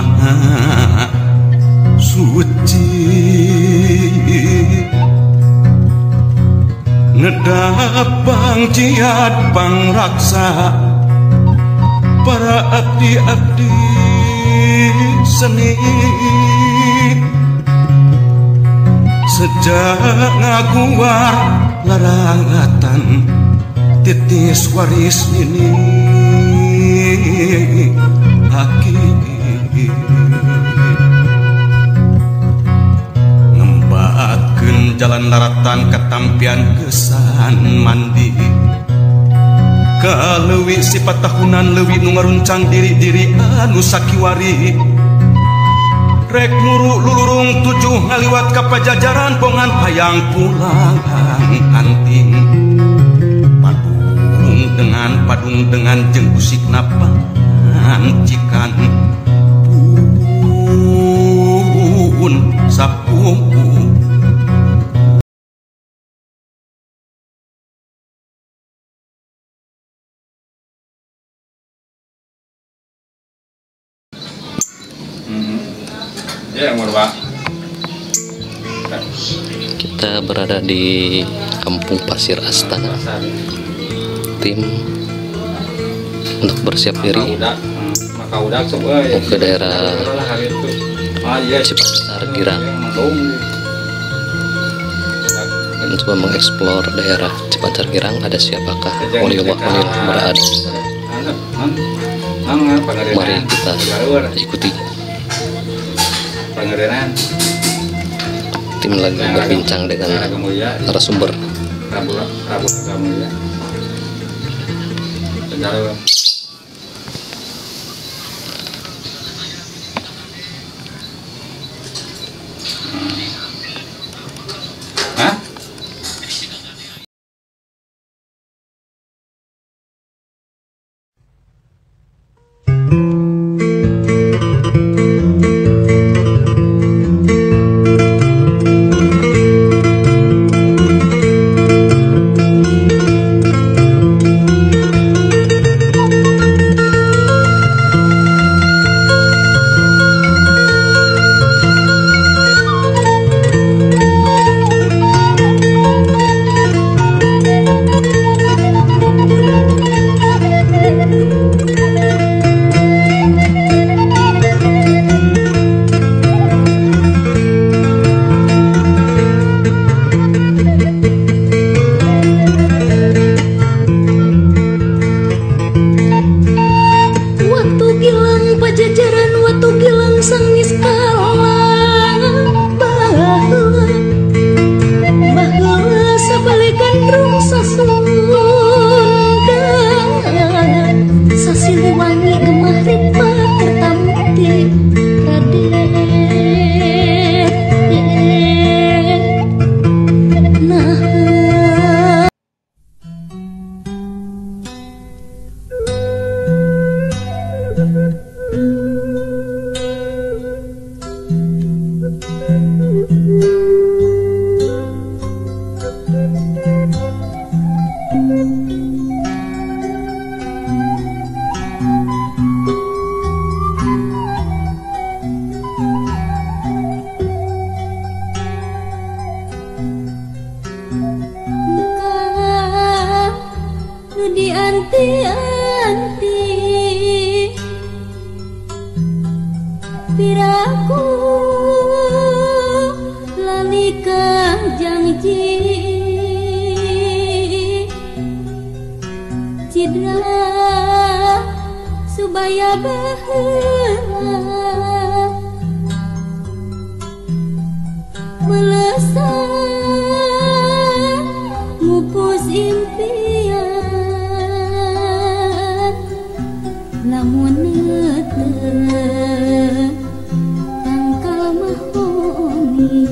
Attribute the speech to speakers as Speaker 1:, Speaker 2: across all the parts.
Speaker 1: maha suci ngedapang ciat pangraksa para abdi-abdi seni sejak ngaguar larangatan titis waris ini aki ngembakeun jalan laratan ketampian kesan mandi kaleuwi sifat tahunan leuwih nu ngaruncang diri-diri anu sakiwari rek muru lulurung tujuh ngaliwat ka pajajaran pongan hayang pulang anting padung dengan jeung usik napa cikan pun sapupu
Speaker 2: Kita berada di Kampung Pasir Astana. Tim untuk bersiap diri mau ke daerah Cipatar Girang, mencoba mengeksplor daerah Cipatar Girang. Ada siapakah wali-wali berada? Mari kita ikuti. Tim lagi berbincang dengan narasumber.
Speaker 3: Piraku lalikah janji cidra subaya baheula melesan mupus impian lamun neuteu tangkal mahoni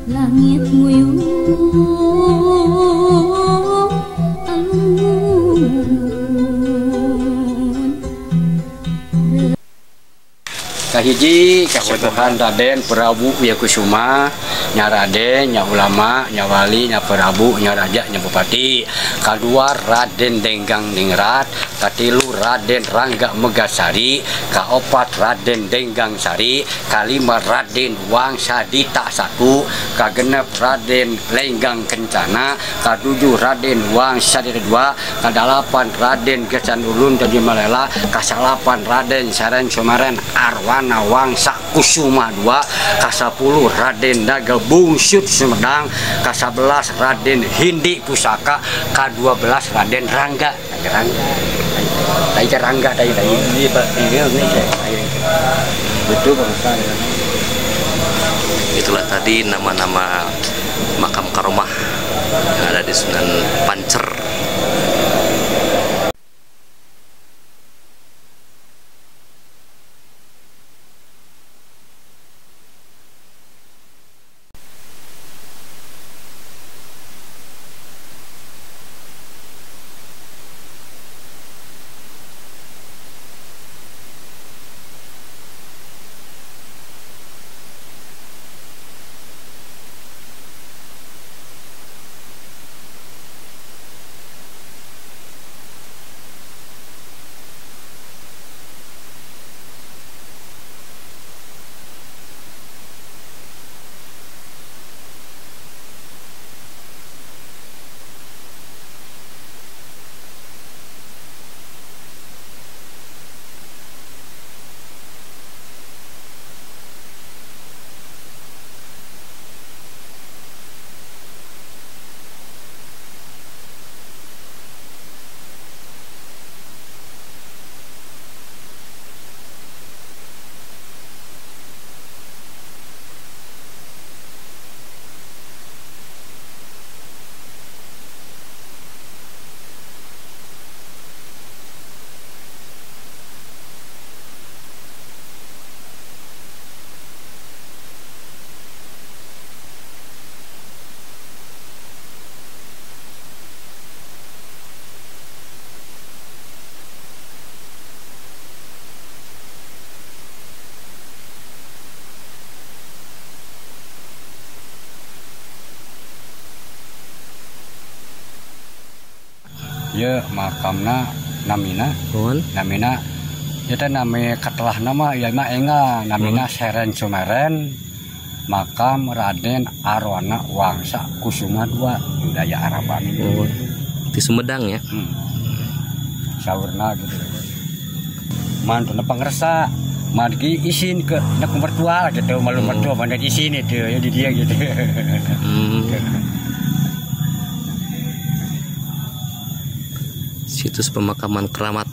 Speaker 3: langit nguyung alun
Speaker 4: kahiji kasepuhan Raden Prabu Yakusuma, nya Raden, nya ulama, nya wali, nya Prabu, nya raja, nya bupati. Kadua Raden Denggang Ningrat, katilu Raden Rangga Megasari, kaopat Raden Denggang Sari, kalima Raden Wangsa Dita Satu, kagenep Raden Lenggang Kencana, kadujuh Raden Wangsa Dita Dua, kadalapan Raden Gesan Ulun Jadi Malela, kasalapan Raden Saren Sumaren Arwana Wangsa Kusuma II, kasapuluh Raden Daga Bungsut Sumedang, kasabelas Raden Hindi Pusaka, ka-12 Raden Rangga. Rangga ini Pak, ini betul Pak.
Speaker 2: Itulah tadi nama-nama makam karomah yang ada di Sunan Pancer.
Speaker 4: Ya makamna namina kita nami ketelah nama ya mah enga namina Seren Sumeren, makam Raden Arwana Wangsa Kusuma II budaya Araban
Speaker 2: Di Sumedang ya.
Speaker 4: Saurna gitu mantuna pangresa margi isin ke nak mertua gitu malu mertua mana isin itu ya di dia gitu.
Speaker 2: Situs pemakaman keramat.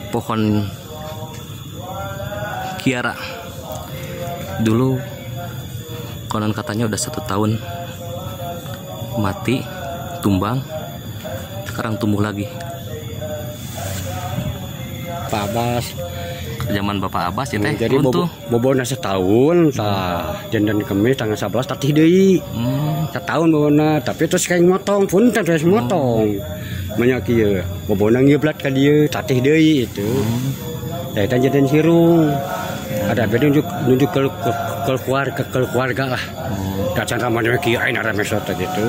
Speaker 2: Pohon kiara dulu konon katanya udah 1 tahun mati tumbang, sekarang tumbuh lagi.
Speaker 4: Pak Abbas
Speaker 2: Zaman Bapak Abbas ya teh.
Speaker 4: jadi bobona setahun tah jandan kemis tanggal 11 tatih deui. Setahun bobona tapi terus kayak motong pun terus motong. Banyak kieu. Bobona ngeblat ka dieu tatih deui itu. Eta jandan sirung. Ada beda nunjuk ke keluarga lah. Dacan ramanya kieu aing rame sota gitu.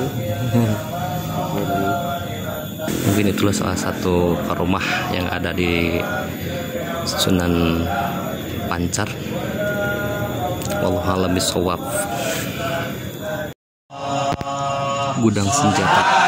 Speaker 2: Mungkin itulah salah satu rumah yang ada di Sunan Pancer. Wallahu a'lam bishawab. Gudang senjata.